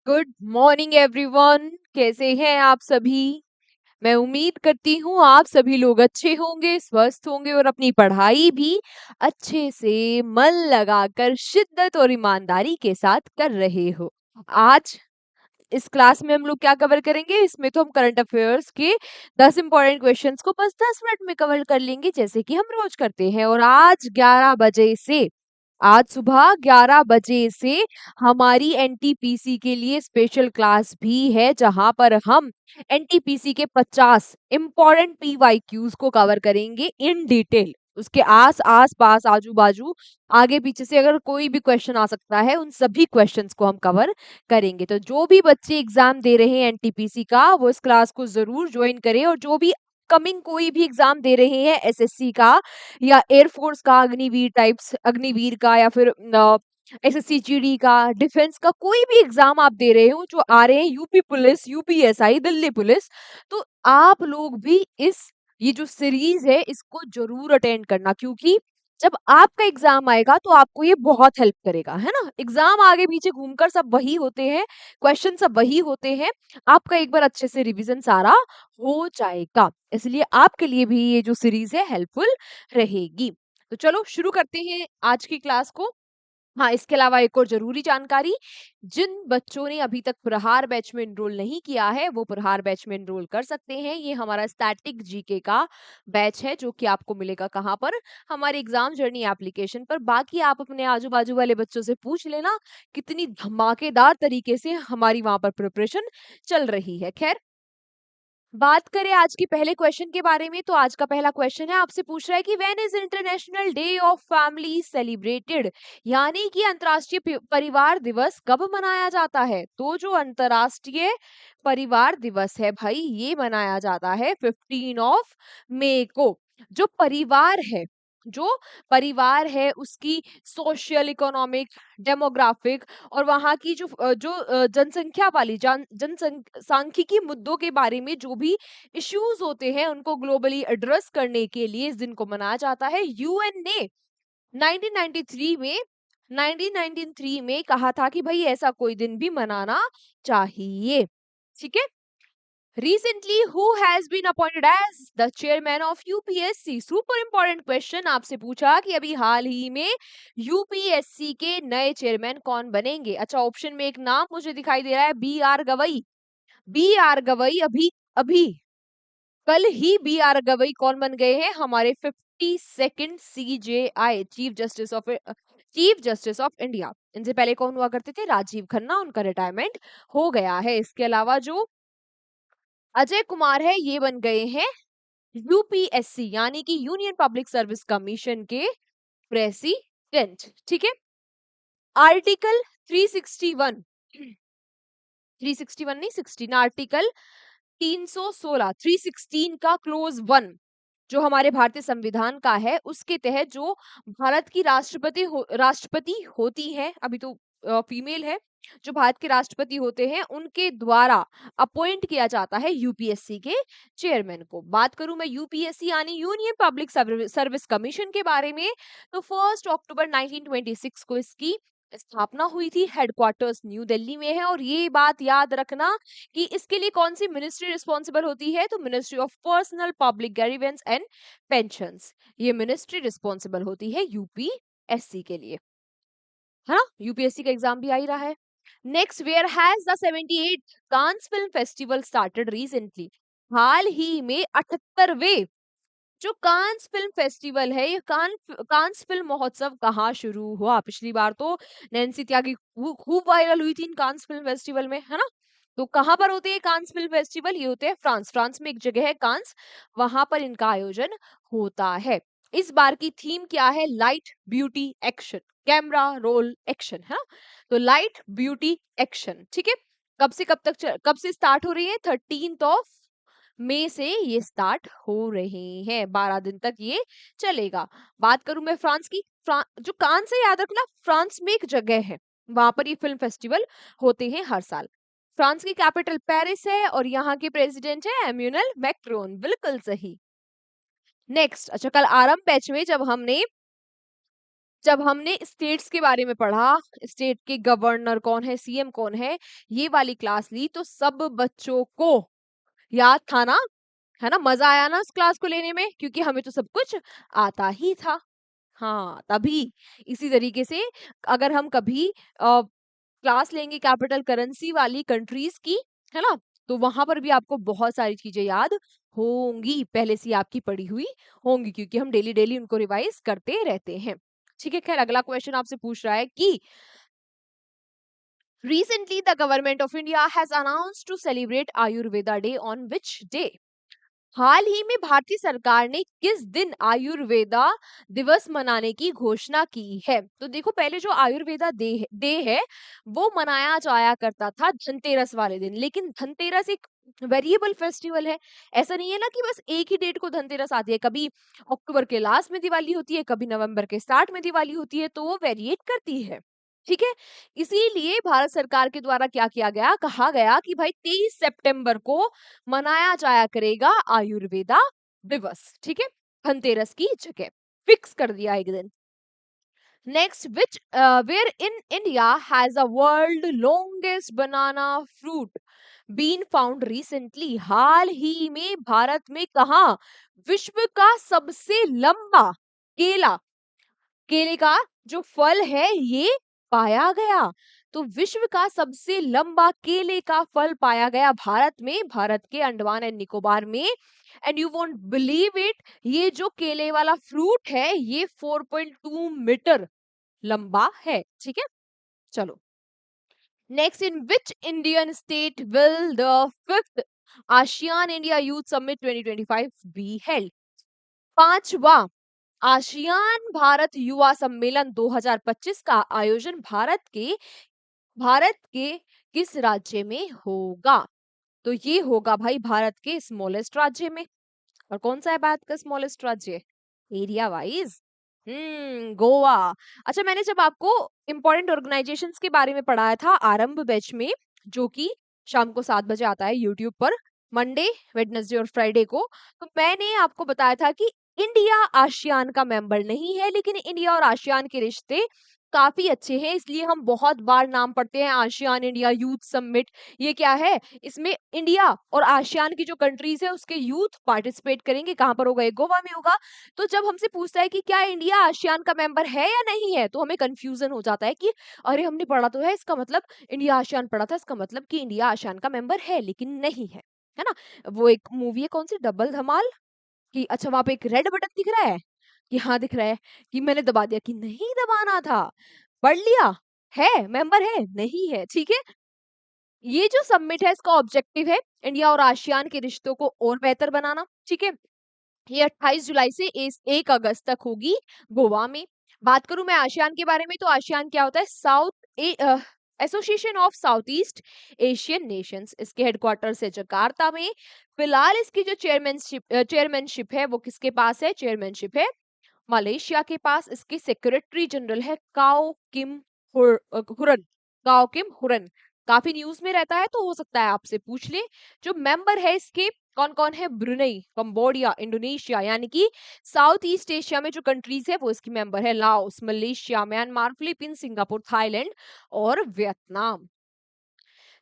Good morning everyone. कैसे हैं आप सभी? मैं उम्मीद करती हूँ आप सभी लोग अच्छे होंगे, स्वस्थ होंगे और अपनी पढ़ाई भी अच्छे से मन लगाकर शिद्दत और ईमानदारी के साथ कर रहे हो। आज इस क्लास में हम लोग क्या कवर करेंगे? इसमें तो हम करंट अफेयर्स के 10 इंपॉर्टेंट क्वेश्चंस को बस 10 मिनट में कवर कर लेंगे, जैसे कि हम रोज करते हैं। और आज सुबह 11 बजे से हमारी एनटीपीसी के लिए स्पेशल क्लास भी है, जहां पर हम एनटीपीसी के 50 इंपॉर्टेंट पीवाईक्यूज को कवर करेंगे इन डिटेल। उसके आस पास आजू बाजू आगे पीछे से अगर कोई भी क्वेश्चन आ सकता है, उन सभी क्वेश्चंस को हम कवर करेंगे। तो जो भी बच्चे एग्जाम दे रहे हैं एनटीपीसी का, वो इस क्लास को जरूर ज्वाइन करें। और जो भी कमिंग कोई भी एग्जाम दे रहे हैं एसएससी का या एयरफोर्स का, अग्निवीर का, या फिर एसएससी जीडी का, डिफेंस का, कोई भी एग्जाम आप दे रहे हो जो आ रहे हैं, UP police, UPSI, Delhi police, तो आप लोग भी इस ये जो सीरीज है इसको जरूर अटेंड करना, क्योंकि जब आपका एग्जाम आएगा तो आपको ये बहुत हेल्प करेगा, है ना। एग्जाम आगे पीछे घूमकर सब वही होते हैं, क्वेश्चन सब वही होते हैं। आपका एक बार अच्छे से रिवीजन सारा हो जाएगा, इसलिए आपके लिए भी ये जो सीरीज है हेल्पफुल रहेगी। तो चलो शुरू करते हैं आज की क्लास को। हाँ, इसके अलावा एक और जरूरी जानकारी, जिन बच्चों ने अभी तक प्रहार बैच में एनरोल नहीं किया है, वो प्रहार बैच में एनरोल कर सकते हैं। ये हमारा स्टैटिक जीके का बैच है, जो कि आपको मिलेगा कहाँ पर? हमारे एग्जाम जर्नी एप्लीकेशन पर। बाकी आप अपने आजू बाजू वाले बच्चों से पूछ लेना, कितनी धमाकेदार तरीके से हमारी वहां पर प्रिपरेशन चल रही है। खैर, बात करें आज के पहले क्वेश्चन के बारे में, तो आज का पहला क्वेश्चन है, आपसे पूछ रहा है कि when is international day of family celebrated, यानी कि अंतर्राष्ट्रीय परिवार दिवस कब मनाया जाता है? तो जो अंतर्राष्ट्रीय परिवार दिवस है भाई, ये मनाया जाता है 15 को। जो परिवार है जो परिवार है उसकी सोशल, इकोनॉमिक, डेमोग्राफिक और वहाँ की जनसंख्या वाली जनसांख्यिकी मुद्दों के बारे में जो भी इश्यूज होते हैं, उनको ग्लोबली एड्रेस करने के लिए इस दिन को मनाया जाता है। यूएन ने 1993 में 1993 में कहा था कि भाई ऐसा कोई दिन भी मनाना चाहिए। ठीक है। Recently, who has been appointed as the chairman of UPSC? Super important question आपसे पूछा कि अभी हाल ही में यूपीएससी के नए चेयरमैन कौन बनेंगे। अच्छा, ऑप्शन में एक नाम मुझे दिखाई दे रहा है, B R Gavai. B R Gavai अभी अभी कल ही बी आर गवई कौन बन गए हैं? हमारे 52nd CJI, chief justice of India. इनसे पहले कौन हुआ करते थे? राजीव खन्ना। उनका रिटायरमेंट हो गया है। इसके अलावा जो अजय कुमार है, ये बन गए हैं यूपीएससी यानी कि यूनियन पब्लिक सर्विस कमीशन के प्रेसिडेंट। ठीक है। आर्टिकल 361 361 नहीं, 16, आर्टिकल 316 316 का क्लोज 1, जो हमारे भारतीय संविधान का है, उसके तहत जो भारत की राष्ट्रपति होती है, अभी तो फीमेल है, जो भारत के राष्ट्रपति होते हैं, उनके द्वारा अपॉइंट किया जाता है यूपीएससी के चेयरमैन को। बात करूं मैं यूपीएससी यानी यूनियन पब्लिक सर्विस कमीशन के बारे में, तो 1 अक्टूबर 1926 को इसकी स्थापना हुई थी। हेडक्वार्टर्स न्यू दिल्ली में है। और ये बात याद रखना कि इसके लिए कौन सी मिनिस्ट्री रिस्पॉन्सिबल होती है? तो ministry of personnel public grievance and pensions, ये मिनिस्ट्री रिस्पॉन्सिबल होती है यूपीएससी के लिए, है ना। यूपीएससी का एग्जाम भी आ ही रहा है। Next, where has the 78th Cannes film festival started recently? हाल ही में 78वें जो कांस फिल्म फेस्टिवल है, ये कांस फिल्म महोत्सव कहाँ शुरू हुआ? पिछली बार तो नैन्सी त्यागी खूब वायरल हुई थी इन कांस फिल्म फेस्टिवल में, है ना। तो कहाँ पर होते हैं कांस फिल्म फेस्टिवल? ये होते हैं फ्रांस में एक जगह है कांस, वहां पर इनका आयोजन होता है। इस बार की थीम क्या है? Light beauty action, camera roll action, है ना। तो लाइट ब्यूटी एक्शन, ठीक है। कब से स्टार्ट हो रही है? 13 मई से ये स्टार्ट हो रहे हैं, 12 दिन तक ये चलेगा। बात करूं मैं फ्रांस की, जो कान से याद रखना, फ्रांस में एक जगह है, वहां पर ये फिल्म फेस्टिवल होते हैं हर साल। फ्रांस की कैपिटल पेरिस है और यहाँ के प्रेसिडेंट है एम्यूनल मैक्रोन। बिल्कुल सही। नेक्स्ट, अच्छा, कल आरंभ बैच में जब हमने जब हमने स्टेट्स के बारे में पढ़ा, स्टेट के गवर्नर कौन है, सीएम कौन है, ये वाली क्लास ली तो सब बच्चों को याद था ना, है ना? मजा आया ना उस क्लास को लेने में, क्योंकि हमें तो सब कुछ आता ही था। हाँ, तभी इसी तरीके से अगर हम कभी क्लास लेंगे कैपिटल करेंसी वाली कंट्रीज की, है ना? तो वहां पर भी आपको बहुत सारी चीजें याद होंगी, पहले से ही आपकी पढ़ी हुई होंगी, क्योंकि हम डेली डेली उनको रिवाइज करते रहते हैं। ठीक है, खैर अगला क्वेश्चन आपसे पूछ रहा है कि recently the government of India has announced to celebrate Ayurveda Day on which day? हाल ही में भारतीय सरकार ने किस दिन आयुर्वेदा दिवस मनाने की घोषणा की है? तो देखो, पहले जो आयुर्वेदा डे है वो मनाया जाया करता था धनतेरस वाले दिन, लेकिन धनतेरस एक वेरिएबल फेस्टिवल है। ऐसा नहीं है ना कि बस एक ही डेट को धनतेरस आती है, कभी अक्टूबर के लास्ट में दिवाली होती है, कभी नवंबर के स्टार्ट में दिवाली होती है, तो वो वेरिएट करती है। ठीक है, इसीलिए भारत सरकार के द्वारा क्या किया गया, कहा गया कि भाई 23 सितंबर को मनाया जाया करेगा आयुर्वेदा दिवस। ठीक है, धनतेरस की जगह फिक्स कर दिया एक दिन। Next, which where in India has a world longest banana fruit bean found recently? हाल ही में भारत में कहा विश्व का सबसे लंबा केला, केले का जो फल है ये पाया गया? तो विश्व का सबसे लंबा केले का फल पाया गया भारत में, भारत के अंडमान एंड निकोबार में। And you won't believe it, ये जो केले वाला फ्रूट है ये 4.2 मीटर लंबा है। ठीक है, चलो next, in which Indian state will the fifth ASEAN India youth summit 2025 be held? पांचवा आसियान भारत युवा सम्मेलन 2025 का आयोजन भारत के किस राज्य में होगा? तो ये होगा भाई भारत के स्मॉलेस्ट राज्य में। और कौन सा है भारत का स्मॉलेस्ट राज्य एरिया वाइज? गोवा। अच्छा, मैंने जब आपको इंपॉर्टेंट ऑर्गेनाइजेशंस के बारे में पढ़ाया था आरंभ बैच में, जो कि शाम को 7 बजे आता है यूट्यूब पर, मंडे, वेडनेसडे और फ्राइडे को, तो मैंने आपको बताया था कि इंडिया आसियान का मेंबर नहीं है, लेकिन इंडिया और आसियान के रिश्ते काफी अच्छे हैं, इसलिए हम बहुत बार नाम पढ़ते हैं आसियान इंडिया यूथ समिट। ये क्या है, इसमें इंडिया और आसियान की जो कंट्रीज है उसके यूथ पार्टिसिपेट करेंगे। कहां पर होगा? ये गोवा में होगा। तो जब हमसे पूछता है कि क्या इंडिया आसियान का मेंबर है या नहीं है, तो हमें कंफ्यूजन हो जाता है कि अरे हमने पढ़ा तो है, इसका मतलब इंडिया आसियान पढ़ा था, इसका मतलब कि इंडिया आसियान का मेंबर है, लेकिन नहीं है ना? वो एक मूवी है कौन सी, डबल धमाल, कि अच्छा वहां पे एक रेड बटन दिख रहा है कि हाँ दिख रहा है, कि मैंने दबा दिया, कि नहीं दबाना था, पढ़ लिया, है मेंबर है नहीं है। ठीक है, ये जो सबमिट है इसका ऑब्जेक्टिव है इंडिया और आसियान के रिश्तों को और बेहतर बनाना। ठीक है, ये 28 जुलाई से 1 अगस्त तक होगी गोवा में। बात करूं मैं आसियान के बारे में, तो आसियान क्या होता है? Association of south east Asian Nations. इसके हेडक्वार्टर है जकार्ता में। फिलहाल इसकी जो चेयरमैनशिप है वो किसके पास है? चेयरमैनशिप है मलेशिया के पास। इसके सेक्रेटरी जनरल है हुरन, काओ किम हुरन। काफी न्यूज में रहता है, तो हो सकता है आपसे पूछ ले। जो मेंबर है इसके कौन कौन है? ब्रुनेई, कंबोडिया, इंडोनेशिया, यानी कि साउथ ईस्ट एशिया में जो कंट्रीज है वो इसकी मेंबर है। Laos, Malaysia, Myanmar, Philippines, Singapore, Thailand और Vietnam.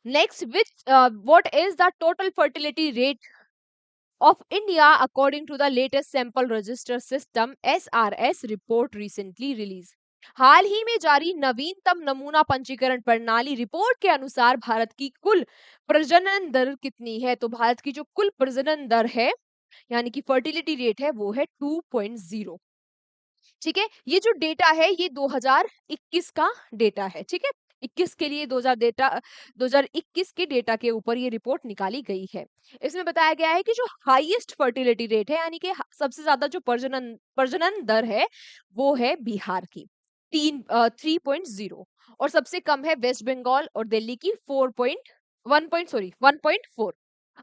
Next, which what is the total fertility rate of India according to the latest sample register system SRS report recently released? हाल ही में जारी नवीनतम नमूना पंजीकरण प्रणाली रिपोर्ट के अनुसार भारत की कुल प्रजनन दर कितनी है? तो भारत की जो कुल प्रजनन दर है, यानी कि फर्टिलिटी रेट है, वो है 2.0। ठीक है, ये जो डेटा है ये 2021 का डेटा है। ठीक है, 21 के लिए 2021 के डेटा के ऊपर ये रिपोर्ट निकाली गई है। इसमें बताया गया है कि जो हाईएस्ट फर्टिलिटी रेट है, यानी कि सबसे ज्यादा जो प्रजनन प्रजनन दर है, वो है बिहार की 3.0, और सबसे कम है वेस्ट बंगाल और दिल्ली की 1.4।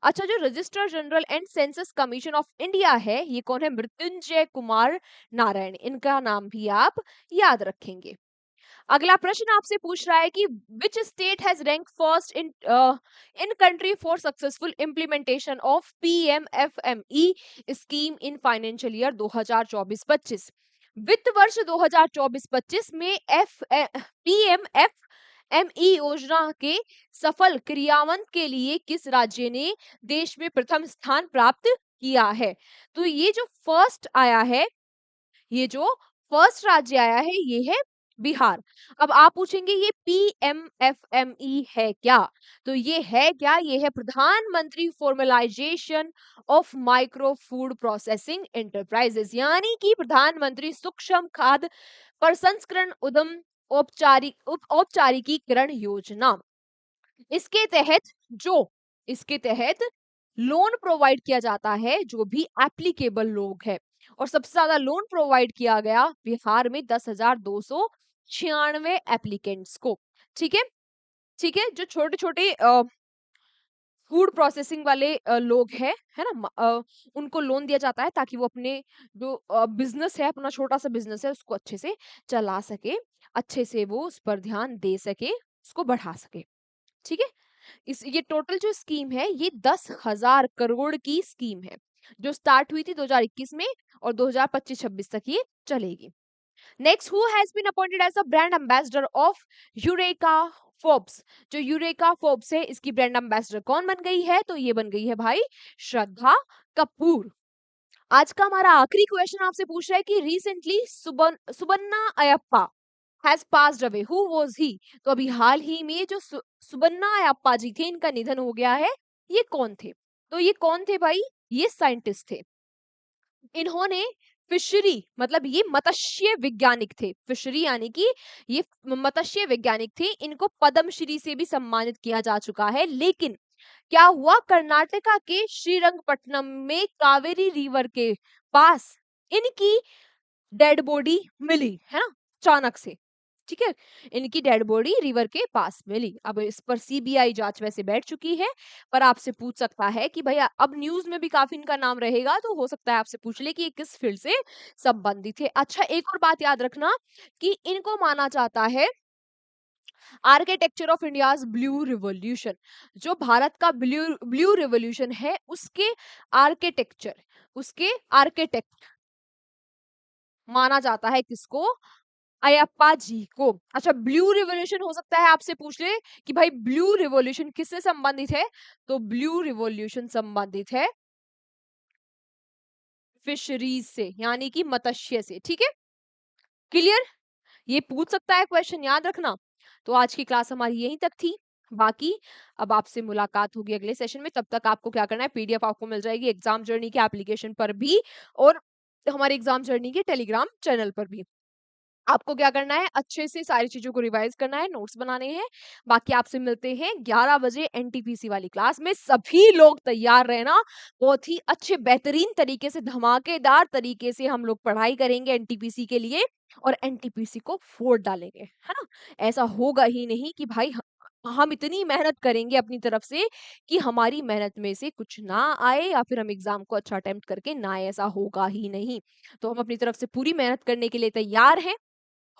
अच्छा, जो registrar general and census commission of India है, ये कौन है? मृत्युंजय कुमार नारायण, इनका नाम भी आप याद रखेंगे। अगला प्रश्न आपसे पूछ रहा है कि which state has rank first in country for successful implementation of PMFME scheme in financial year 2024-25? वित्त वर्ष 2024-25 में पीएमएफएमई योजना के सफल क्रियान्वयन के लिए किस राज्य ने देश में प्रथम स्थान प्राप्त किया है? तो ये जो फर्स्ट आया है, ये जो फर्स्ट राज्य आया है ये है बिहार। अब आप पूछेंगे ये पीएमएफएमई है क्या? तो ये है क्या? ये है प्रधानमंत्री formalisation of micro food processing enterprises, यानी कि प्रधानमंत्री सूक्ष्म खाद्य प्रसंस्करण उद्यम औपचारिकीकरण योजना। इसके तहत जो इसके तहत लोन प्रोवाइड किया जाता है जो भी एप्लीकेबल लोग है, और सबसे ज्यादा लोन प्रोवाइड किया गया बिहार में 10,296 एप्लीकेंट्स को। ठीक है, ठीक है, जो छोटे छोटे फूड प्रोसेसिंग वाले लोग हैं, है ना, उनको लोन दिया जाता है ताकि वो अपने जो बिजनेस है, अपना छोटा सा बिजनेस है, उसको अच्छे से चला सके, अच्छे से वो उस पर ध्यान दे सके, उसको बढ़ा सके। ठीक है, इस ये टोटल जो स्कीम है ये 10,000 करोड़ की स्कीम है जो स्टार्ट हुई थी 2021 में, और 2025-26 तक ये चलेगी। Next, who has been appointed as the brand ambassador of Eureka Forbes? जो यूरेका फोर्ब्स है इसकी ब्रांड एम्बेसडर कौन बन गई है? तो ये बन गई है भाई श्रद्धा कपूर। आज का हमारा आखिरी क्वेश्चन आपसे पूछ रहा है कि recently Subbanna Ayyappa has passed away. Who was he? तो अभी हाल ही में जो सुबन्ना अयप्पा जी थे, इनका निधन हो गया है। ये कौन थे? तो ये कौन थे भाई? ये साइंटिस्ट थे। इन्होंने फिशरी, मतलब ये मत्स्य वैज्ञानिक थे। फिशरी यानी कि ये मत्स्य वैज्ञानिक थे। इनको पद्मश्री से भी सम्मानित किया जा चुका है। लेकिन क्या हुआ, कर्नाटका के श्रीरंगपट्टनम में कावेरी रिवर के पास इनकी डेड बॉडी मिली, है ना, अचानक से। ठीक है, इनकी डेड बॉडी रिवर के पास मिली। अब इस पर सीबीआई जांच वैसे बैठ चुकी है, पर आपसे पूछ सकता है कि भैया अब न्यूज में भी काफी इनका नाम रहेगा, तो हो सकता है आपसे पूछ ले कि ये किस फील्ड से संबंधित है। अच्छा, एक और बात याद रखना कि इनको माना जाता है architecture of India's blue revolution. जो भारत का ब्लू ब्लू रिवॉल्यूशन है उसके आर्किटेक्चर, उसके आर्किटेक्ट माना जाता है किसको? अयप्पा जी को। अच्छा, ब्लू रिवॉल्यूशन हो सकता है आपसे पूछ ले कि भाई ब्लू रिवॉल्यूशन किससे संबंधित है? तो ब्लू रिवॉल्यूशन संबंधित है फिशरीज से, यानी कि मत्स्य से। ठीक है, क्लियर? ये पूछ सकता है क्वेश्चन, याद रखना। तो आज की क्लास हमारी यहीं तक थी। बाकी अब आपसे मुलाकात होगी अगले सेशन में। तब तक आपको क्या करना है, पीडीएफ आपको मिल जाएगी एग्जाम जर्नी के एप्लीकेशन पर भी, और हमारे एग्जाम जर्नी के टेलीग्राम चैनल पर भी। आपको क्या करना है, अच्छे से सारी चीजों को रिवाइज करना है, नोट्स बनाने हैं। बाकी आपसे मिलते हैं 11 बजे एनटीपीसी वाली क्लास में। सभी लोग तैयार रहना, बहुत ही अच्छे बेहतरीन तरीके से, धमाकेदार तरीके से हम लोग पढ़ाई करेंगे एनटीपीसी के लिए, और एनटीपीसी को फोड़ डालेंगे, है ना। ऐसा होगा ही नहीं कि भाई हम इतनी मेहनत करेंगे अपनी तरफ से कि हमारी मेहनत में से कुछ ना आए, या फिर हम एग्जाम को अच्छा अटेम्प्ट करके ना आए, ऐसा होगा ही नहीं। तो हम अपनी तरफ से पूरी मेहनत करने के लिए तैयार हैं।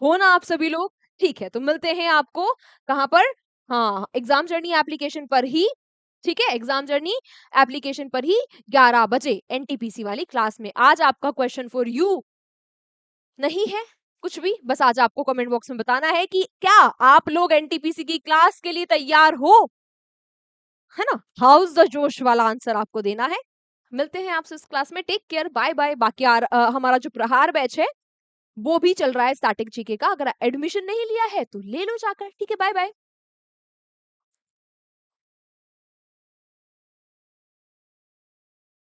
हो ना आप सभी लोग? ठीक है, तो मिलते हैं आपको कहाँ पर? हाँ, एग्जाम जर्नी एप्लीकेशन पर ही। ठीक है, एग्जाम जर्नी एप्लीकेशन पर ही 11 बजे एनटीपीसी वाली क्लास में। आज आपका क्वेश्चन फॉर यू नहीं है कुछ भी, बस आज आपको कमेंट बॉक्स में बताना है कि क्या आप लोग एनटीपीसी की क्लास के लिए तैयार हो, है ना। हाउस द जोश वाला आंसर आपको देना है। मिलते हैं आपसे इस क्लास में। Take care, bye bye. बाकी हमारा जो प्रहार बैच है वो भी चल रहा है स्टैटिक जीके का। अगर एडमिशन नहीं लिया है तो ले लो जाकर। ठीक है, बाय बाय।